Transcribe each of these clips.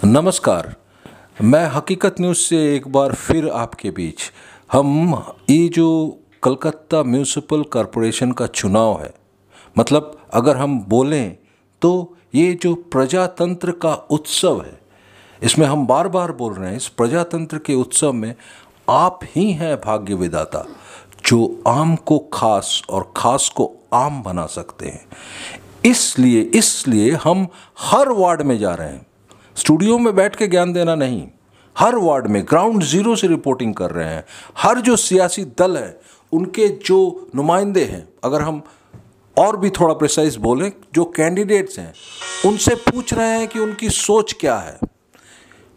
नमस्कार। मैं हकीकत न्यूज़ से एक बार फिर आपके बीच। हम ये जो कलकत्ता म्यूनिसिपल कॉरपोरेशन का चुनाव है, मतलब अगर हम बोलें तो ये जो प्रजातंत्र का उत्सव है, इसमें हम बार बार बोल रहे हैं, इस प्रजातंत्र के उत्सव में आप ही हैं भाग्य विधाता, जो आम को खास और खास को आम बना सकते हैं। इसलिए हम हर वार्ड में जा रहे हैं, स्टूडियो में बैठ के ज्ञान देना नहीं, हर वार्ड में ग्राउंड जीरो से रिपोर्टिंग कर रहे हैं। हर जो सियासी दल है उनके जो नुमाइंदे हैं, अगर हम और भी थोड़ा प्रिसाइज बोलें, जो कैंडिडेट्स हैं उनसे पूछ रहे हैं कि उनकी सोच क्या है,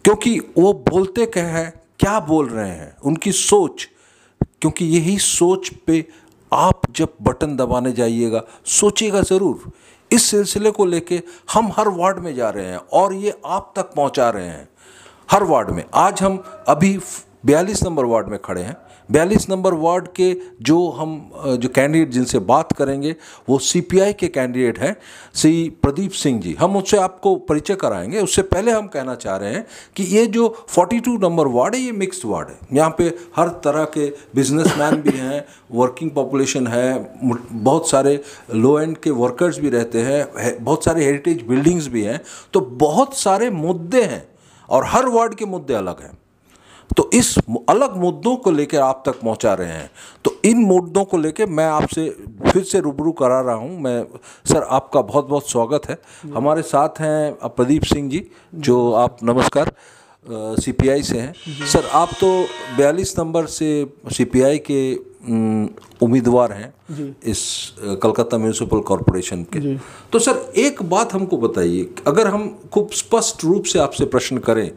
क्योंकि वो बोलते क्या है, क्या बोल रहे हैं, उनकी सोच, क्योंकि यही सोच पे आप जब बटन दबाने जाइएगा सोचिएगा ज़रूर। इस सिलसिले को लेके हम हर वार्ड में जा रहे हैं और ये आप तक पहुंचा रहे हैं हर वार्ड में। आज हम अभी 42 नंबर वार्ड में खड़े हैं। 42 नंबर वार्ड के जो कैंडिडेट जिनसे बात करेंगे वो सीपीआई के कैंडिडेट हैं, श्री प्रदीप सिंह जी। हम उससे आपको परिचय कराएंगे। उससे पहले हम कहना चाह रहे हैं कि ये जो 42 नंबर वार्ड है, ये मिक्स्ड वार्ड है। यहाँ पे हर तरह के बिजनेसमैन भी हैं, वर्किंग पॉपुलेशन है, बहुत सारे लो एंड के वर्कर्स भी रहते हैं, बहुत सारे हेरिटेज बिल्डिंग्स भी हैं। तो बहुत सारे मुद्दे हैं और हर वार्ड के मुद्दे अलग हैं। तो इस अलग मुद्दों को लेकर आप तक पहुंचा रहे हैं। तो इन मुद्दों को लेकर मैं आपसे फिर से रूबरू करा रहा हूं। मैं सर, आपका बहुत बहुत स्वागत है। हमारे साथ हैं प्रदीप सिंह जी, जो आप नमस्कार सीपीआई से हैं। सर, आप तो 42 नंबर से सीपीआई के उम्मीदवार हैं इस कलकत्ता म्यूनिसिपल कॉरपोरेशन के। तो सर, एक बात हमको बताइए, अगर हम खूब स्पष्ट रूप से आपसे प्रश्न करें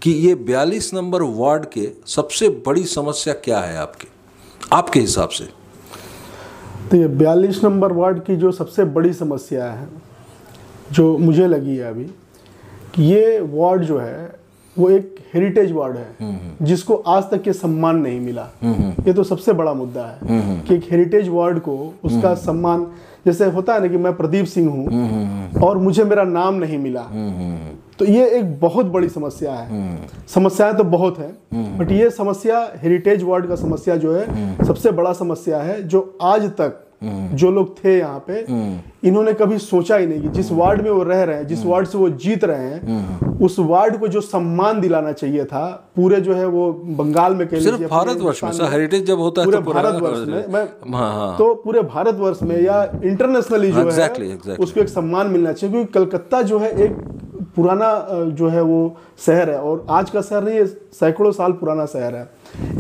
कि ये 42 नंबर वार्ड के सबसे बड़ी समस्या क्या है आपके हिसाब से? तो ये 42 नंबर वार्ड की जो सबसे बड़ी समस्या है, जो मुझे लगी है अभी, कि ये वार्ड जो है वो एक हेरिटेज वार्ड है जिसको आज तक ये सम्मान नहीं मिला। ये तो सबसे बड़ा मुद्दा है कि एक हेरिटेज वार्ड को उसका सम्मान, जैसे होता है ना कि मैं प्रदीप सिंह हूँ और मुझे मेरा नाम नहीं मिला, तो ये एक बहुत बड़ी समस्या है। समस्याएं तो बहुत है, बट ये समस्या हेरिटेज वार्ड का समस्या जो है सबसे बड़ा समस्या है, जो आज तक जो लोग थे यहाँ पे, इन्होंने कभी सोचा ही नहीं कि जिस वार्ड में वो रह रहे हैं, जिस वार्ड से वो जीत रहे हैं, उस वार्ड को जो सम्मान दिलाना चाहिए था, पूरे जो है वो बंगाल में कह लीजिए, भारतवर्ष में हेरिटेज जब होता है पूरे भारतवर्ष में, तो पूरे भारतवर्ष में या इंटरनेशनली जो है उसको एक सम्मान मिलना चाहिए। क्योंकि कलकत्ता जो है एक पुराना जो है वो शहर है, और आज का शहर नहीं है, सैकड़ों साल पुराना शहर है।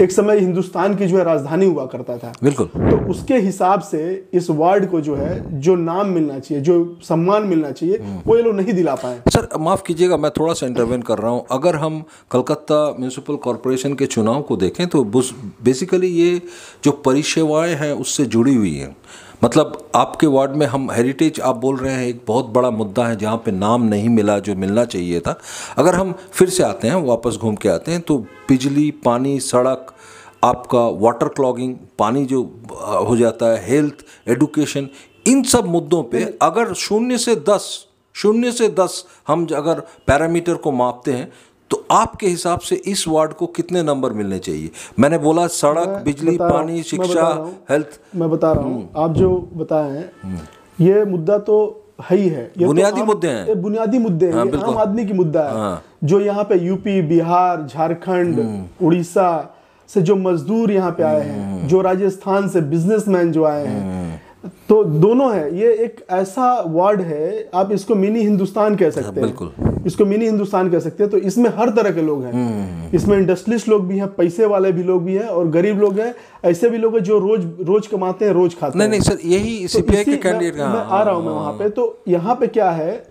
एक समय हिंदुस्तान की जो है राजधानी हुआ करता था। बिल्कुल। तो उसके हिसाब से इस वार्ड को जो है जो नाम मिलना चाहिए, जो सम्मान मिलना चाहिए, वो ये लोग नहीं दिला पाए। सर, माफ़ कीजिएगा, मैं थोड़ा सा इंटरवेन कर रहा हूँ। अगर हम कलकत्ता म्यूनिसिपल कॉरपोरेशन के चुनाव को देखें तो बेसिकली ये जो परिसेवाएं हैं उससे जुड़ी हुई हैं। मतलब आपके वार्ड में हम हेरिटेज, आप बोल रहे हैं, एक बहुत बड़ा मुद्दा है जहाँ पे नाम नहीं मिला जो मिलना चाहिए था। अगर हम फिर से आते हैं, वापस घूम के आते हैं, तो बिजली, पानी, सड़क, आपका वाटर क्लॉगिंग, पानी जो हो जाता है, हेल्थ, एडुकेशन, इन सब मुद्दों पे अगर 0 से 10 हम अगर पैरामीटर को मापते हैं तो आपके हिसाब से इस वार्ड को कितने नंबर मिलने चाहिए? मैंने बोला सड़क, बिजली, पानी, शिक्षा, हेल्थ। मैं बता रहा हूँ, आप जो बताए हैं ये मुद्दा तो है ही है, ये बुनियादी मुद्दे हैं, बुनियादी मुद्दे हैं, ये आम आदमी की मुद्दा है। जो यहाँ पे यूपी, बिहार, झारखंड, उड़ीसा से जो मजदूर यहाँ पे आए हैं, जो राजस्थान से बिजनेसमैन जो आए हैं, तो दोनों है। ये एक ऐसा वार्ड है, आप इसको मिनी हिंदुस्तान कह सकते हैं, इसको मिनी हिंदुस्तान कह सकते हैं। तो इसमें हर तरह के लोग हैं, इसमें इंडस्ट्रियलिस्ट लोग भी हैं, पैसे वाले भी लोग भी हैं, और गरीब लोग हैं, ऐसे भी लोग हैं जो रोज कमाते हैं, रोज खाते हैं। नहीं सर, यही सीपीआई के कैंडिडेट मैं आ रहा हूँ मैं वहां पे। तो यहाँ पे क्या है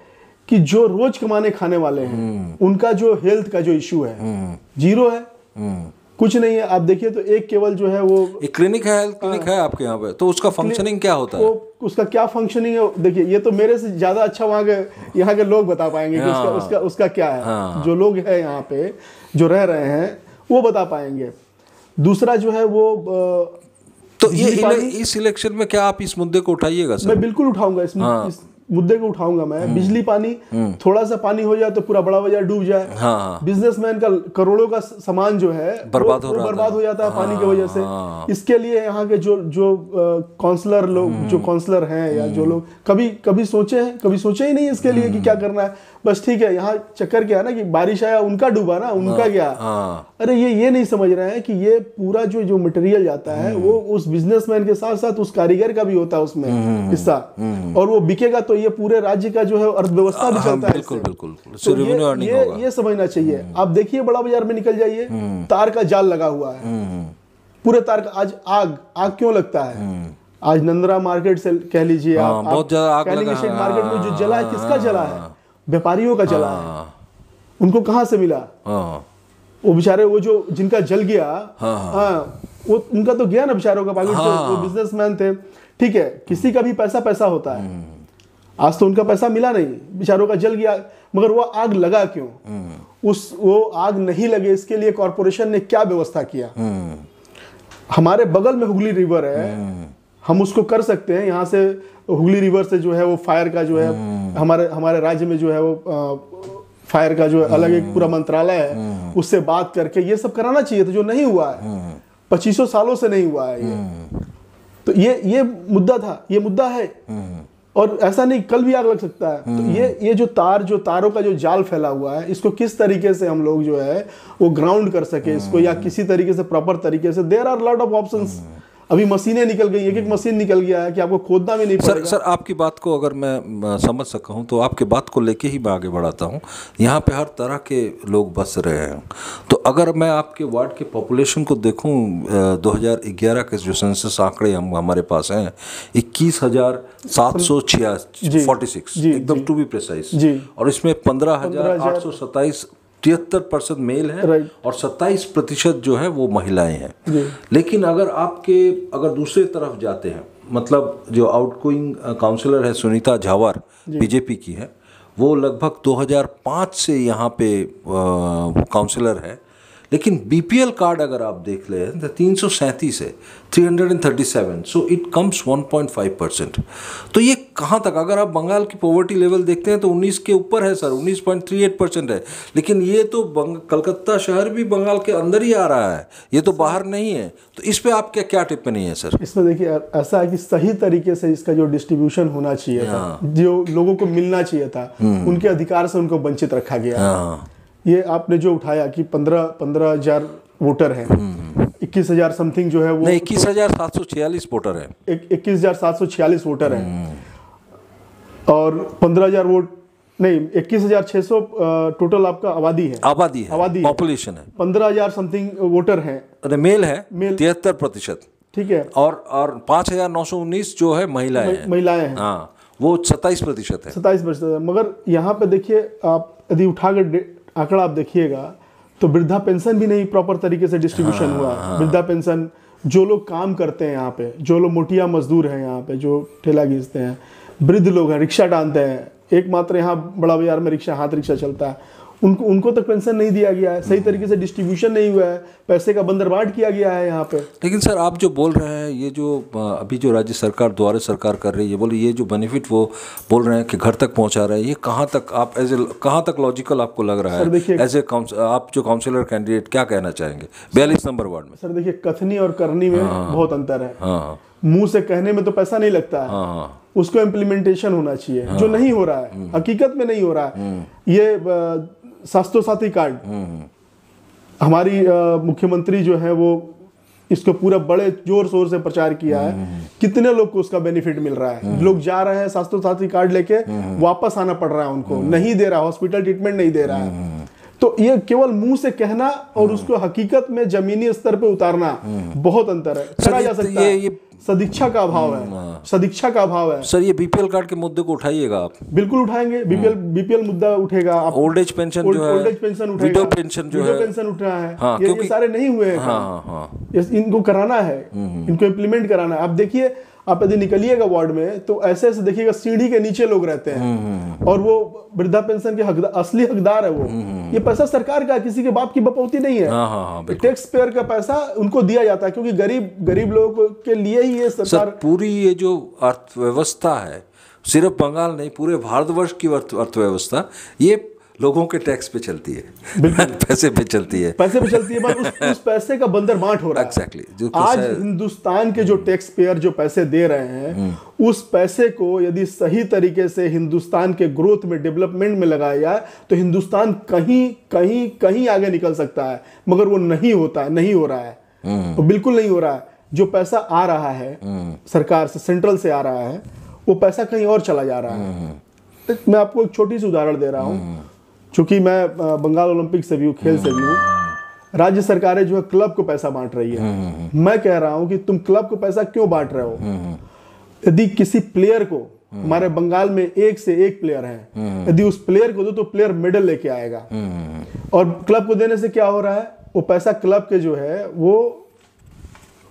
कि जो रोज कमाने खाने वाले हैं, उनका जो हेल्थ का जो इश्यू है, जीरो है, कुछ नहीं है। आप देखिए तो एक केवल जो है वो एक क्लिनिक है, हेल्थ क्लिनिक है आपके यहाँ पे, तो उसका फंक्शनिंग क्या होता है? उसका क्या फंक्शनिंग है, देखिए ये तो मेरे से ज्यादा अच्छा वहाँ के यहाँ के लोग बता पाएंगे कि उसका क्या है। जो लोग हैं यहाँ पे जो रह रहे हैं वो बता पाएंगे। दूसरा जो है वो तो ये इस इलेक्शन में क्या आप इस मुद्दे को उठाइएगा सर? मैं बिल्कुल उठाऊंगा। मुद्दे को उठाऊंगा मैं, बिजली पानी, थोड़ा सा पानी हो जाए तो पूरा बड़ा बाजार डूब जाए। हाँ। बिजनेसमैन का करोड़ों का सामान जो है बर्बाद हो जाता है पानी की वजह से। इसके लिए यहाँ के जो काउंसलर लोग, जो काउंसलर हैं या जो लोग कभी सोचे ही नहीं इसके लिए कि क्या करना है। बस ठीक है, यहाँ चक्कर क्या है ना कि बारिश आया उनका डूबा ना, उनका क्या। अरे ये नहीं समझ रहे हैं कि ये पूरा जो मटेरियल जाता है वो उस बिजनेसमैन के साथ साथ उस कारीगर का भी होता है उसमें हिस्सा, और वो बिकेगा तो ये पूरे राज्य का जो है अर्थव्यवस्था भी चलता है। बिल्कुल तो ये समझना चाहिए। आप देखिए बड़ा बाजार में निकल जाइए, तार का जाल लगा हुआ है, पूरे तार का। आज आग क्यों लगता है? आज नंदरा मार्केट से कह लीजिए आप, बहुत ज्यादा आग लगा। मार्केट में जो जला है, किसका जला है? व्यापारियों का जला है। उनको कहां से मिला? वो बेचारे वो जो जिनका जल गया, वो उनका तो गया ना बेचारों का पाकिट। वो बिजनेसमैन थे, ठीक है, किसी का भी पैसा होता है। आज तो उनका पैसा मिला नहीं, बेचारों का जल गया, मगर वो आग लगा क्यों? वो आग नहीं लगे इसके लिए कॉर्पोरेशन ने क्या व्यवस्था किया? हमारे बगल में हुगली रिवर है, हम उसको कर सकते हैं। यहाँ से हुगली रिवर से जो है वो फायर का जो है हमारे राज्य में जो है वो फायर का जो है अलग एक पूरा मंत्रालय है, उससे बात करके ये सब कराना चाहिए था, जो नहीं हुआ है। 2500 सालों से नहीं हुआ है ये। तो ये मुद्दा था, ये मुद्दा है। और ऐसा नहीं कल भी आग लग सकता है। तो ये जो तारों का जो जाल फैला हुआ है, इसको किस तरीके से हम लोग जो है वो ग्राउंड कर सके इसको, या किसी तरीके से प्रॉपर तरीके से। There are lot of options. अभी मशीनें निकल गई, एक मशीन निकल गया है कि आपको खोदना भी नहीं पड़ेगा। सर आपकी बात को अगर मैं समझ सका हूँ तो आपकी बात को लेके ही मैं आगे बढ़ाता हूँ। यहाँ पे हर तरह के लोग बस रहे हैं। तो अगर मैं आपके वार्ड के पॉपुलेशन को देखूँ, 2011 के जो सेंसस आंकड़े हमारे पास हैं, 21,746 एकदम टू बी प्रिसाइज, और इसमें 15,827 73% मेल है और 27% जो है वो महिलाएं हैं। लेकिन अगर दूसरे तरफ जाते हैं, मतलब जो आउटगोइंग काउंसलर है सुनीता झावर, बीजेपी की है, वो लगभग 2005 से यहाँ पे काउंसलर है। लेकिन बीपीएल कार्ड अगर आप देख ले तो 337 है, 337, सो इट कम्स 1.5%। तो ये कहाँ तक? अगर आप बंगाल की पॉवर्टी लेवल देखते हैं तो 19 के ऊपर है सर, 19.38% है। लेकिन ये तो कलकत्ता शहर भी बंगाल के अंदर ही आ रहा है, ये तो बाहर नहीं है। तो इस पे आप क्या टिप्पणी है सर? इसमें देखिए ऐसा है कि सही तरीके से इसका जो डिस्ट्रीब्यूशन होना चाहिए था, जो लोगों को मिलना चाहिए था, उनके अधिकार से उनको वंचित रखा गया। ये आपने जो उठाया कि 15,000 वोटर हैं, 21,000 समथिंग जो है वो 21,746 वोटर हैं, 21,746 वोटर हैं, और 15,000 वोट नहीं, 21,600 टोटल आपका आबादी है पॉपुलेशन है। 15,000 समथिंग वोटर हैं, मेल है 73%, ठीक है, और 5,919 जो है महिलाएं हैं। हाँ, वो 27% है। 27%। मगर यहाँ पे देखिए, आप यदि उठाकर आंकड़ा आप देखिएगा तो वृद्धा पेंशन भी नहीं प्रॉपर तरीके से डिस्ट्रीब्यूशन हुआ। वृद्धा पेंशन, जो लोग काम करते हैं यहाँ पे, जो लोग मोटिया मजदूर हैं यहाँ पे, जो ठेला घींचते हैं, वृद्ध लोग हैं, रिक्शा टानते हैं, एकमात्र यहाँ बड़ा बाजार में हाथ रिक्शा चलता है, उनको तक पेंशन नहीं दिया गया है। सही तरीके से डिस्ट्रीब्यूशन नहीं हुआ है, पैसे का बंदरबाट किया गया है यहाँ पे। लेकिन सर आप जो बोल रहे हैं, ये जो अभी जो राज्य सरकार द्वारा सरकार कर रही है, बोले ये जो बेनिफिट वो बोल रहे हैं कि घर तक पहुँचा रहे हैं, ये कहाँ तक आप कहाँ तक लॉजिकल आपको लग रहा है? एज ए आप जो काउंसिलर कैंडिडेट क्या कहना चाहेंगे 42 नंबर वार्ड में? सर देखिए, कथनी और करनी में बहुत अंतर है। मुंह से कहने में तो पैसा नहीं लगता है, उसको इम्प्लीमेंटेशन होना चाहिए, जो नहीं हो रहा है, हकीकत में नहीं हो रहा है। ये स्वास्थ्य साथी कार्ड, हमारी मुख्यमंत्री जो है वो इसको पूरा बड़े जोर शोर से प्रचार किया है। कितने लोग को उसका बेनिफिट मिल रहा है? लोग जा रहे हैं स्वास्थ्य साथी कार्ड लेके, वापस आना पड़ रहा है उनको, नहीं दे रहा, हॉस्पिटल ट्रीटमेंट नहीं दे रहा है। तो ये केवल मुंह से कहना और उसको हकीकत में जमीनी स्तर पे उतारना बहुत अंतर है। करा जा सकता है, ये सदिच्छा का अभाव है, सदिच्छा का अभाव है। सर ये बीपीएल कार्ड के मुद्दे को उठाइएगा आप? बिल्कुल उठाएंगे, बीपीएल मुद्दा उठेगा। आप ओल्ड एज पेंशन जो है, ओल्ड एज पेंशन उठेगा, विडो पेंशन जो है, पेंशन उठ रहा है, ये सारे नहीं हुए हैं। इनको कराना है, इनको इम्प्लीमेंट कराना है। आप देखिए, आप यदि निकलिएगा वार्ड में तो ऐसे ऐसे देखिएगा, सीढ़ी के नीचे लोग रहते हैं और वो वृद्धा पेंशन के असली हकदार है वो। ये पैसा सरकार का, किसी के बाप की बपौती नहीं है। टैक्स पेयर का पैसा उनको दिया जाता है, क्योंकि गरीब लोगों के लिए ही ये सरकार। पूरी ये जो अर्थव्यवस्था है सिर्फ बंगाल नहीं, पूरे भारतवर्ष की अर्थव्यवस्था ये लोगों के टैक्स पे चलती है, पैसे पे चलती है, पैसे पे चलती है, बस उस पैसे का बंदरबांट हो रहा है। एग्जैक्टली। आज हिंदुस्तान के जो टैक्स पेयर जो पैसे दे रहे हैं, उस पैसे को यदि सही तरीके से हिंदुस्तान के ग्रोथ में, डेवलपमेंट में लगाया जाए तो हिंदुस्तान कहीं कहीं कहीं आगे निकल सकता है, मगर वो नहीं होता है, नहीं हो रहा है, तो बिल्कुल नहीं हो रहा है। जो पैसा आ रहा है सरकार से, सेंट्रल से आ रहा है, वो पैसा कहीं और चला जा रहा है। मैं आपको एक छोटी सी उदाहरण दे रहा हूँ, चूंकि मैं बंगाल ओलंपिक से भी हूँ, खेल से भी हूँ। राज्य सरकारें जो है क्लब को पैसा बांट रही है। मैं कह रहा हूँ कि तुम क्लब को पैसा क्यों बांट रहे हो? यदि किसी प्लेयर को, हमारे बंगाल में एक से एक प्लेयर हैं, यदि उस प्लेयर को दो तो प्लेयर मेडल लेके आएगा, और क्लब को देने से क्या हो रहा है? वो पैसा क्लब के जो है वो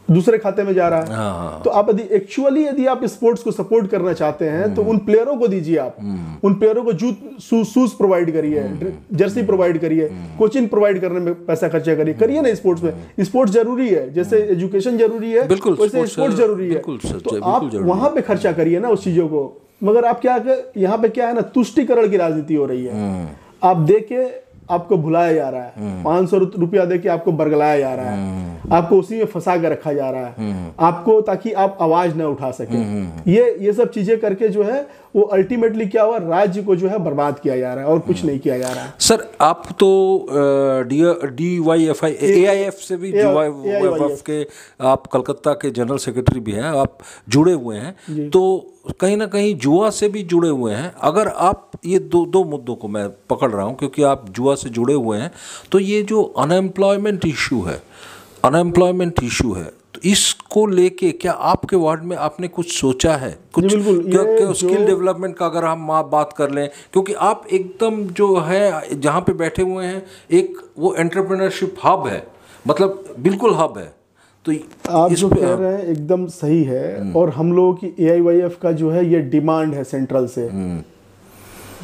दूसरे खाते में जा रहा है। तो आप यदि आप स्पोर्ट्स को सपोर्ट करना चाहते हैं तो उन प्लेयरों को दीजिए, आप उन प्लेयरों को शूज प्रोवाइड करिए, जर्सी प्रोवाइड करिए, कोचिंग प्रोवाइड करने में पैसा खर्चा करिए ना। स्पोर्ट्स में, स्पोर्ट्स जरूरी है, जैसे एजुकेशन जरूरी है वैसे स्पोर्ट्स जरूरी है, तो आप वहां पे खर्चा करिए ना उस चीजों को। मगर आप यहाँ पे क्या है ना, तुष्टिकरण की राजनीति हो रही है। आप देके आपको भुलाया जा रहा है, 500 रुपया देके आपको बरगलाया जा रहा है, आपको उसी में फंसा के रखा जा रहा है, आपको, ताकि आप आवाज न उठा सके। ये सब चीजें करके जो है वो अल्टीमेटली क्या हुआ, राज्य को जो है बर्बाद किया जा रहा है और कुछ नहीं किया जा रहा है। सर आप तो DYFI AIF से भी DYFI के आप कलकत्ता के जनरल सेक्रेटरी भी हैं, आप जुड़े हुए हैं, तो कहीं ना कहीं जुआ से भी जुड़े हुए हैं। अगर आप ये दो मुद्दों को मैं पकड़ रहा हूँ क्योंकि आप जुआ से जुड़े हुए हैं, तो ये जो अनएम्प्लॉयमेंट इशू है, तो इसको लेके क्या आपके वार्ड में आपने कुछ सोचा है? कुछ स्किल डेवलपमेंट का अगर हम बात कर लें, क्योंकि आप एकदम जो है जहाँ पे बैठे हुए हैं, एक वो एंटरप्रेन्योरशिप हब है, मतलब बिल्कुल हब है। तो आप जो कह रहे हैं एकदम सही है, और हम लोगों की AIYF का जो है ये डिमांड है सेंट्रल से,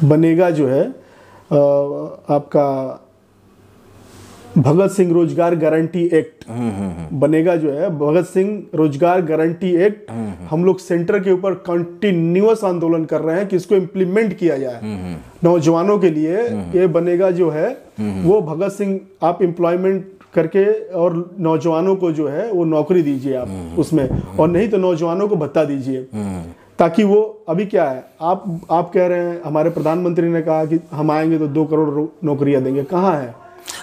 बनेगा जो है आपका भगत सिंह रोजगार गारंटी एक्ट बनेगा, जो है भगत सिंह रोजगार गारंटी एक्ट। हम लोग सेंटर के ऊपर कंटिन्यूअस आंदोलन कर रहे हैं कि इसको इम्प्लीमेंट किया जाए नौजवानों के लिए। ये बनेगा जो है वो भगत सिंह, आप एम्प्लॉयमेंट करके और नौजवानों को जो है वो नौकरी दीजिए आप उसमें, और नहीं तो नौजवानों को भत्ता दीजिए, ताकि वो, अभी क्या है, आप कह रहे हैं, हमारे प्रधानमंत्री ने कहा कि हम आएंगे तो 2 करोड़ नौकरियां देंगे, कहाँ है?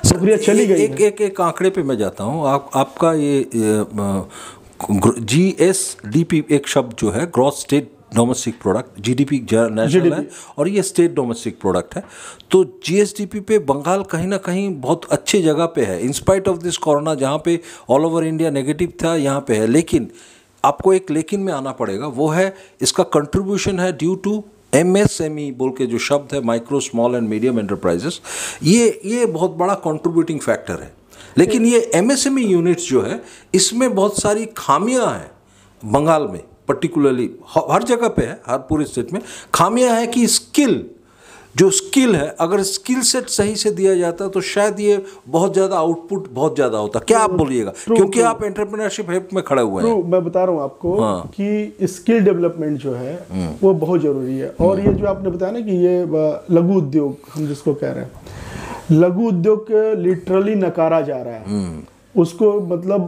नौकरियां चली गई। एक आंकड़े पे मैं जाता हूँ, आपका ये GSDP एक शब्द जो है, gross state domestic product, GDP national है और ये स्टेट डोमेस्टिक प्रोडक्ट है, तो GSDP पे बंगाल कहीं ना कहीं बहुत अच्छी जगह पे है, इंस्पाइट ऑफ दिस कोरोना, जहाँ पे ऑल ओवर इंडिया नेगेटिव था, यहाँ पे है। लेकिन आपको एक लेकिन में आना पड़ेगा, वो है इसका कंट्रीब्यूशन है ड्यू टू MSME बोल के जो शब्द है, micro small and medium enterprises, ये बहुत बड़ा कंट्रीब्यूटिंग फैक्टर है। लेकिन ये MSME यूनिट्स जो है, इसमें बहुत सारी खामियां हैं बंगाल में, पर्टिकुलरली हर जगह पे है, हर पूरे स्टेट में खामियां हैं कि स्किल है, अगर स्किल सेट सही से दिया जाता तो शायद ये बहुत ज़्यादा आउटपुट बहुत ज़्यादा होता। क्या आप बोलिएगा, क्योंकि आप एंटरप्रेन्योरशिप हेल्प में खड़े हुए हैं। मैं बता रहा हूँ आपको कि स्किल डेवलपमेंट जो है वो बहुत ज़रूरी है। और ये जो आपने बताया ना कि ये लघु उद्योग, हम जिसको कह रहे हैं, लघु उद्योग लिटरली नकारा जा रहा है उसको। मतलब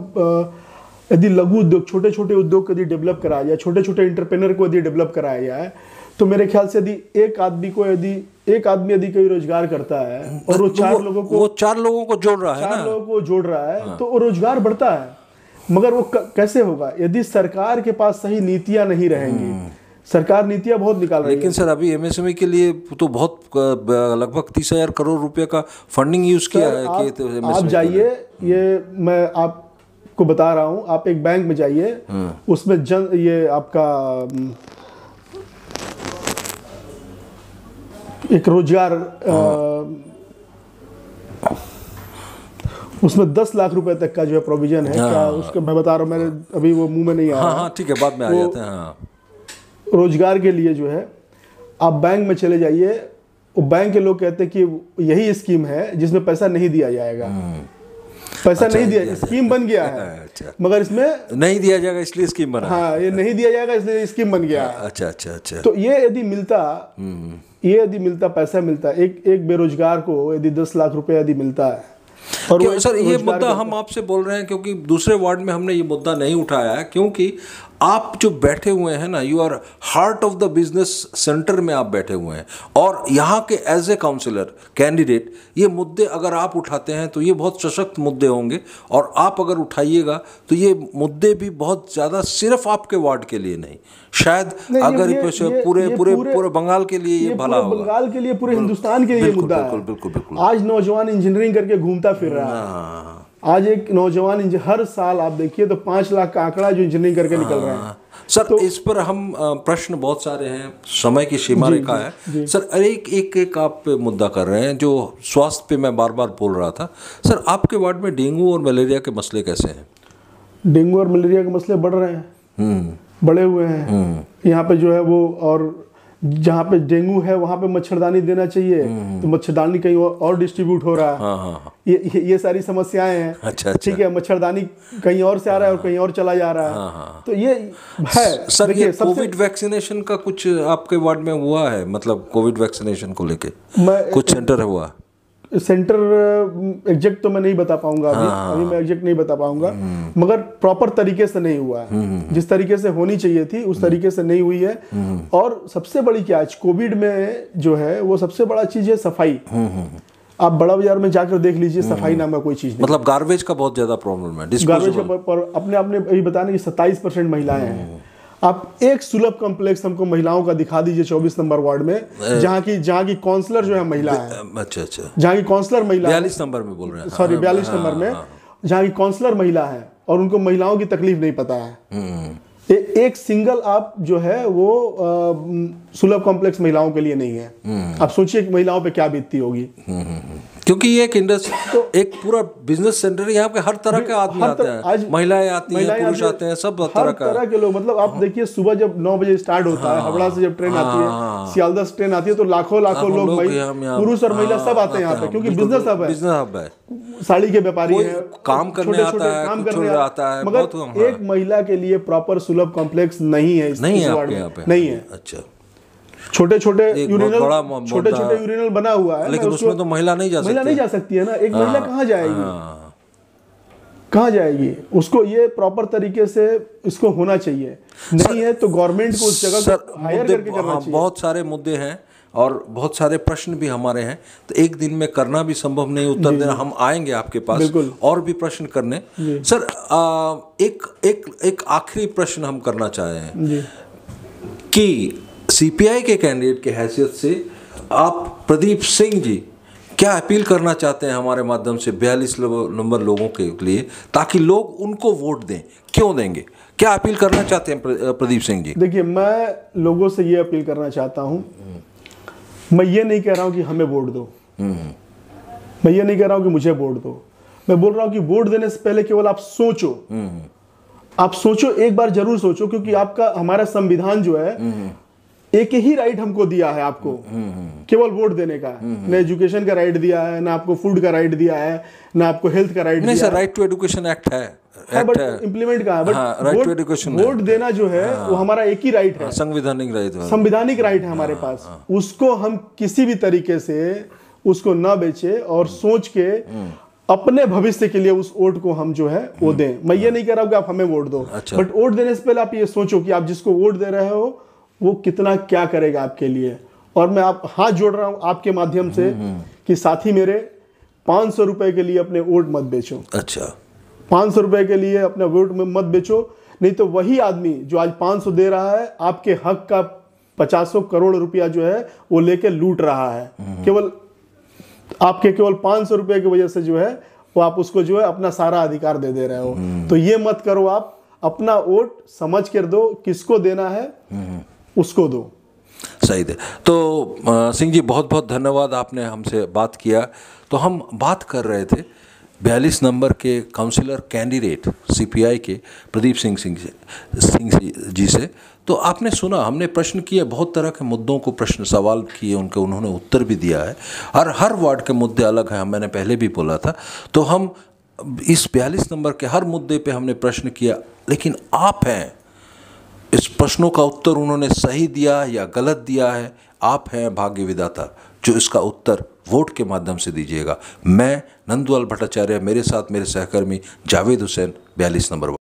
यदि लघु उद्योग, छोटे छोटे उद्योग को यदि डेवलप कराया जाए, छोटे छोटे एंटरप्रेन्योर को यदि डेवलप कराया जाए, तो मेरे ख्याल से यदि एक आदमी यदि कोई रोजगार करता है और वो चार लोगों को जोड़ रहा है, तो वो रोजगार बढ़ता है। मगर वो कैसे होगा? यदि सरकार के पास सही नीतियां नहीं रहेंगी। सरकार नीतियां बहुत निकाल रही है, लेकिन सर अभी MSME के लिए तो बहुत लगभग 30,000 करोड़ रुपए का फंडिंग यूज किया है। आप जाइए, ये मैं आपको बता रहा हूँ, आप एक बैंक में जाइए, उसमें ये आपका एक रोजगार, उसमें 10 लाख रुपए तक का जो है प्रोविजन है। क्या उसका मैं बता रहा हूँ, मैंने अभी वो मुंह में नहीं आया। हाँ ठीक है, बाद में आ जाते हैं। रोजगार के लिए जो है आप बैंक में चले जाइए, वो बैंक के लोग कहते हैं कि यही स्कीम है जिसमें पैसा नहीं दिया जाएगा। पैसा नहीं दिया, स्कीम बन गया है। अच्छा, मगर इसमें नहीं दिया जाएगा इसलिए स्कीम बना। हाँ, ये नहीं दिया जाएगा इसलिए स्कीम बन गया है। अच्छा अच्छा अच्छा। तो ये यदि मिलता पैसा मिलता, एक बेरोजगार को यदि 10 लाख रुपए यदि मिलता है, और वो सर ये मुद्दा हम आपसे बोल रहे हैं क्योंकि दूसरे वार्ड में हमने ये मुद्दा नहीं उठाया है, क्योंकि आप जो बैठे हुए हैं ना, you are heart of the business centre में आप बैठे हुए हैं, और यहाँ के एज ए काउंसिलर कैंडिडेट ये मुद्दे अगर आप उठाते हैं तो ये बहुत सशक्त मुद्दे होंगे, और आप अगर उठाइएगा तो ये मुद्दे भी बहुत ज़्यादा सिर्फ आपके वार्ड के लिए नहीं, शायद अगर पूरे बंगाल के लिए ये भला होगा, बंगाल के लिए, पूरे हिंदुस्तान के लिए ये मुद्दा है। बिल्कुल। आज नौजवान इंजीनियरिंग करके घूमता फिर रहा है। आज एक नौजवान हर साल आप देखिए तो 5 लाख का आंकड़ा जो इंजीनियरिंग करके निकल रहे हैं। सर तो इस पर हम प्रश्न बहुत सारे हैं, समय की सीमा रेखा है सर। एक आप मुद्दा कर रहे हैं जो स्वास्थ्य पे मैं बार बार बोल रहा था। सर आपके वार्ड में डेंगू और मलेरिया के मसले कैसे हैं? डेंगू और मलेरिया के मसले बढ़ रहे हैं, बढ़े हुए हैं यहाँ पे जो है वो। और जहाँ पे डेंगू है वहाँ पे मच्छरदानी देना चाहिए, तो मच्छरदानी कहीं और डिस्ट्रीब्यूट हो रहा है। ये सारी समस्याएं हैं। अच्छा। ठीक है, मच्छरदानी कहीं और से आ रहा है और कहीं और चला जा रहा है। तो ये है। सर ये कोविड वैक्सीनेशन का कुछ आपके वार्ड में हुआ है? मतलब कोविड वैक्सीनेशन को लेके कुछ सेंटर हुआ? सेंटर एग्जैक्ट तो मैं नहीं बता पाऊंगा अभी मैं एग्जैक्ट नहीं बता पाऊंगा, मगर प्रॉपर तरीके से नहीं हुआ है। जिस तरीके से होनी चाहिए थी उस तरीके से नहीं हुई है। और सबसे बड़ी क्या है कोविड में जो है वो सबसे बड़ा चीज है सफाई। आप बड़ा बाजार में जाकर देख लीजिए, सफाई नाम का कोई चीज नहीं। मतलब गार्बेज का बहुत ज्यादा प्रॉब्लम है। गार्बेज का अपने अभी बताने की 27% महिलाएं हैं। आप एक सुलभ कॉम्प्लेक्स हमको महिलाओं का दिखा दीजिए 24 नंबर वार्ड में, जहाँ की काउंसलर जो है महिला है। अच्छा। जहाँ की काउंसलर महिला 42 नंबर में बोल रहे हैं, सॉरी 42 नंबर में, जहाँ की काउंसलर महिला है और उनको महिलाओं की तकलीफ नहीं पता है। एक सिंगल आप जो है वो सुलभ कॉम्प्लेक्स महिलाओं के लिए नहीं है। आप सोचिए कि महिलाओं पे क्या बीतती होगी। क्योंकि ये एक इंडस्ट्री, तो एक पूरा बिजनेस सेंटर है। यहाँ पे हर तरह के आदमी आते हैं, महिलाएं आती हैं, पुरुष आते हैं, सब तरह के लोग। मतलब आप देखिए सुबह जब 9 बजे स्टार्ट होता है, हावड़ा से जब ट्रेन आती है, सियालदह से ट्रेन आती है, तो लाखों लोग पुरुष और महिला सब आते हैं यहाँ पे, क्योंकि बिजनेस हब है। साड़ी के व्यापारी हैं, काम करने आता है, मगर एक महिला के लिए प्रॉपर सुलभ कॉम्प्लेक्स नहीं है। नहीं है। अच्छा। छोटे छोटे यूरिनल बना हुआ है, लेकिन उसमें तो महिला नहीं जा सकती है ना। एक महिला कहाँ जाएगी? उसको ये प्रॉपर तरीके से इसको होना चाहिए। नहीं है तो गवर्नमेंट को उस जगह हायर करके करना चाहिए। बहुत सारे मुद्दे हैं और बहुत सारे प्रश्न भी हमारे हैं, तो एक दिन में करना भी संभव नहीं, उत्तर देना। हम आएंगे आपके पास और भी प्रश्न करने। सर एक आखिरी प्रश्न हम करना चाह रहे हैं कि सीपीआई के कैंडिडेट के हैसियत से आप प्रदीप सिंह जी क्या अपील करना चाहते हैं हमारे माध्यम से 42 नंबर लोगों के लिए, ताकि लोग उनको वोट दें? क्यों देंगे? क्या अपील करना चाहते हैं प्रदीप सिंह जी? देखिए, मैं लोगों से ये अपील करना चाहता हूं, मैं ये नहीं कह रहा हूं कि हमें वोट दो, मैं ये नहीं कह रहा हूं कि मुझे वोट दो। मैं बोल रहा हूं कि वोट देने से पहले केवल आप सोचो, एक बार जरूर सोचो, क्योंकि आपका हमारा संविधान जो है एक ही राइट हमको दिया है आपको, केवल वोट देने का। न एजुकेशन का राइट दिया है, ना आपको फूड का राइट दिया है, ना आपको हेल्थ का राइट दिया है। Sir, right to education act है, बट इम्प्लीमेंट का है। बट वोट देना जो है वो हमारा एक ही राइट है, संवैधानिक राइट है हमारे पास। उसको हम किसी भी तरीके से उसको ना बेचे और सोच के अपने भविष्य के लिए उस वोट को हम जो है वो दें। मैं ये नहीं कह रहा हूँ कि आप हमें वोट दो, बट वोट देने से पहले आप ये सोचो कि आप जिसको वोट दे रहे हो वो कितना क्या करेगा आपके लिए। और मैं आप हाथ जोड़ रहा हूं आपके माध्यम से कि साथी मेरे 500 रुपए के लिए अपने वोट मत बेचो। अच्छा, 500 रुपए के लिए अपने वोट में मत बेचो, नहीं तो वही आदमी जो आज 500 दे रहा है आपके हक का 50 करोड़ रुपया जो है वो लेके लूट रहा है। केवल 500 रुपए की वजह से जो है वो आप उसको जो है अपना सारा अधिकार दे रहे हो। तो ये मत करो, आप अपना वोट समझ कर दो, किसको देना है उसको दो। सही है। तो सिंह जी बहुत बहुत धन्यवाद, आपने हमसे बात किया। तो हम बात कर रहे थे 42 नंबर के काउंसिलर कैंडिडेट सीपीआई के प्रदीप सिंह जी से। तो आपने सुना, हमने प्रश्न किए, बहुत तरह के मुद्दों को प्रश्न सवाल किए, उन्होंने उत्तर भी दिया है। हर वार्ड के मुद्दे अलग हैं, मैंने पहले भी बोला था। तो हम इस 42 नंबर के हर मुद्दे पे हमने प्रश्न किया, लेकिन आप हैं, इस प्रश्नों का उत्तर उन्होंने सही दिया या गलत दिया है, आप हैं भाग्य विधाता जो इसका उत्तर वोट के माध्यम से दीजिएगा। मैं नंदलाल भट्टाचार्य, मेरे साथ मेरे सहकर्मी जावेद हुसैन, 42 नंबर।